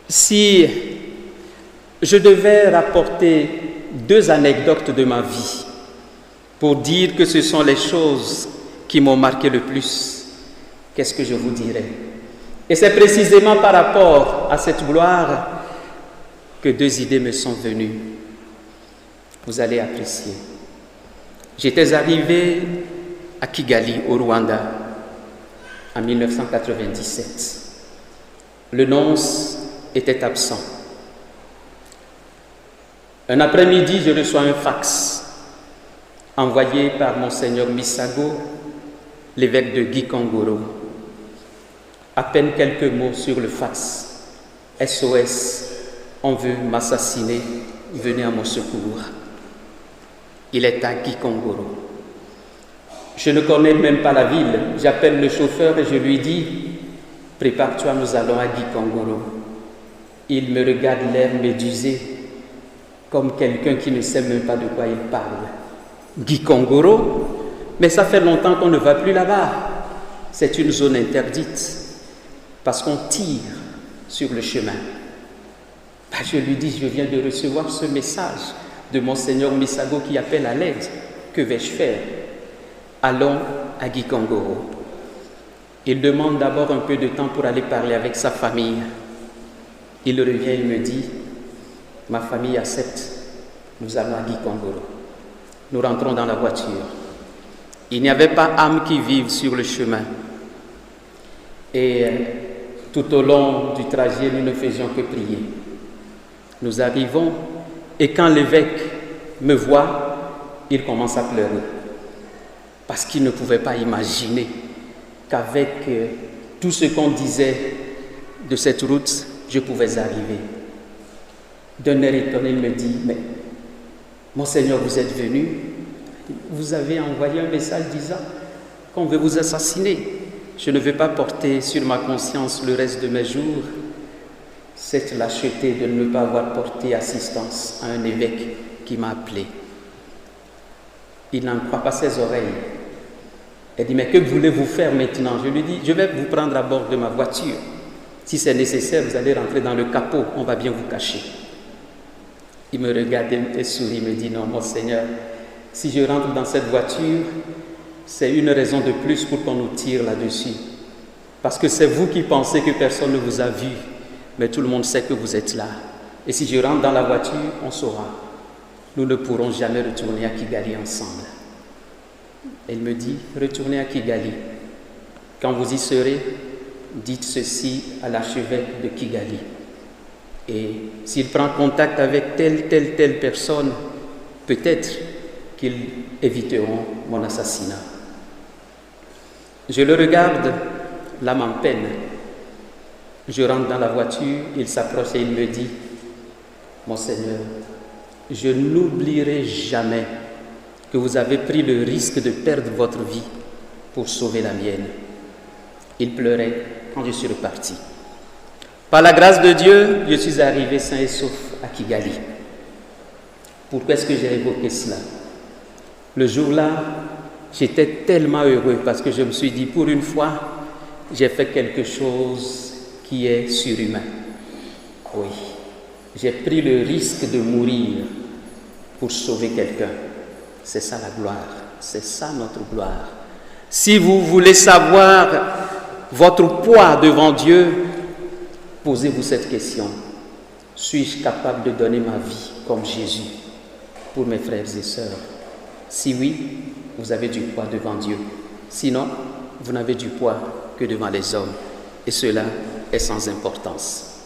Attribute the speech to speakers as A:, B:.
A: Si je devais rapporter 2 anecdotes de ma vie pour dire que ce sont les choses qui m'ont marqué le plus, qu'est-ce que je vous dirais? Et c'est précisément par rapport à cette gloire que 2 idées me sont venues. Vous allez apprécier. J'étais arrivé à Kigali, au Rwanda, en 1997. Le nonce était absent. Un après-midi, je reçois un fax envoyé par Monseigneur Misago, l'évêque de Gikongoro. À peine quelques mots sur le fax. SOS, on veut m'assassiner, venez à mon secours. Il est à Gikongoro. Je ne connais même pas la ville. J'appelle le chauffeur et je lui dis « Prépare-toi, nous allons à Gikongoro ». Il me regarde l'air médusé, comme quelqu'un qui ne sait même pas de quoi il parle. Gikongoro? Mais ça fait longtemps qu'on ne va plus là-bas. C'est une zone interdite, parce qu'on tire sur le chemin. Je lui dis, je viens de recevoir ce message de Monseigneur Misago qui appelle à l'aide. Que vais-je faire? Allons à Gikongoro. Il demande d'abord un peu de temps pour aller parler avec sa famille. Il revient, il me dit, ma famille accepte, nous allons à Gikongoro. Nous rentrons dans la voiture. Il n'y avait pas âme qui vive sur le chemin. Et tout au long du trajet, nous ne faisions que prier. Nous arrivons et quand l'évêque me voit, il commence à pleurer. Parce qu'il ne pouvait pas imaginer qu'avec tout ce qu'on disait de cette route, je pouvais arriver. D'un air étonné, il me dit, mais Monseigneur, vous êtes venu, vous avez envoyé un message disant qu'on veut vous assassiner. Je ne veux pas porter sur ma conscience le reste de mes jours cette lâcheté de ne pas avoir porté assistance à un évêque qui m'a appelé. Il n'en croit pas ses oreilles. Elle dit, mais que voulez-vous faire maintenant? Je lui dis, je vais vous prendre à bord de ma voiture. Si c'est nécessaire, vous allez rentrer dans le capot, on va bien vous cacher. Il me regarde et sourit, me dit, non, Monseigneur, si je rentre dans cette voiture, c'est une raison de plus pour qu'on nous tire là-dessus. Parce que c'est vous qui pensez que personne ne vous a vu, mais tout le monde sait que vous êtes là. Et si je rentre dans la voiture, on saura. Nous ne pourrons jamais retourner à Kigali ensemble. Elle me dit, retournez à Kigali. Quand vous y serez, dites ceci à l'archevêque de Kigali. Et s'il prend contact avec telle personne, peut-être qu'ils éviteront mon assassinat. Je le regarde, l'âme en peine. Je rentre dans la voiture, il s'approche et il me dit, Monseigneur, je n'oublierai jamais que vous avez pris le risque de perdre votre vie pour sauver la mienne. Il pleurait quand je suis reparti. Par la grâce de Dieu, je suis arrivé sain et sauf à Kigali. Pourquoi est-ce que j'ai évoqué cela? Le jour-là, j'étais tellement heureux parce que je me suis dit, pour une fois, j'ai fait quelque chose qui est surhumain. Oui, j'ai pris le risque de mourir pour sauver quelqu'un. C'est ça la gloire, c'est ça notre gloire. Si vous voulez savoir votre poids devant Dieu, posez-vous cette question. Suis-je capable de donner ma vie comme Jésus pour mes frères et sœurs? Si oui, vous avez du poids devant Dieu. Sinon, vous n'avez du poids que devant les hommes. Et cela est sans importance.